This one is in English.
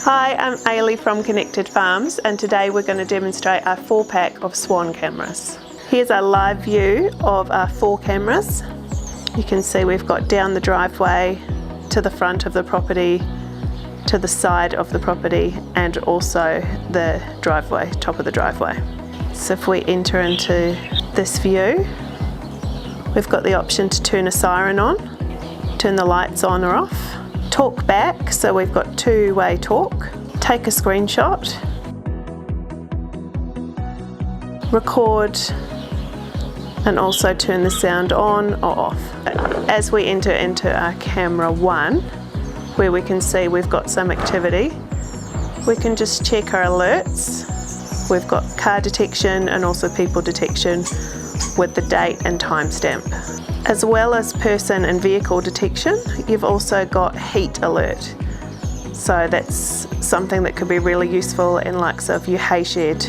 Hi, I'm Ailey from Connected Farms, and today we're going to demonstrate our 4-pack of Swan cameras. Here's a live view of our 4 cameras. You can see we've got down the driveway, to the front of the property, to the side of the property, and also the driveway, top of the driveway. So if we enter into this view, we've got the option to turn a siren on, turn the lights on or off, talk back, so we've got two-way talk, take a screenshot, record, and also turn the sound on or off. As we enter into our camera 1, where we can see we've got some activity, we can just check our alerts. We've got car detection and also people detection with the date and timestamp. As well as person and vehicle detection, you've also got heat alert. So that's something that could be really useful in likes of your hay shed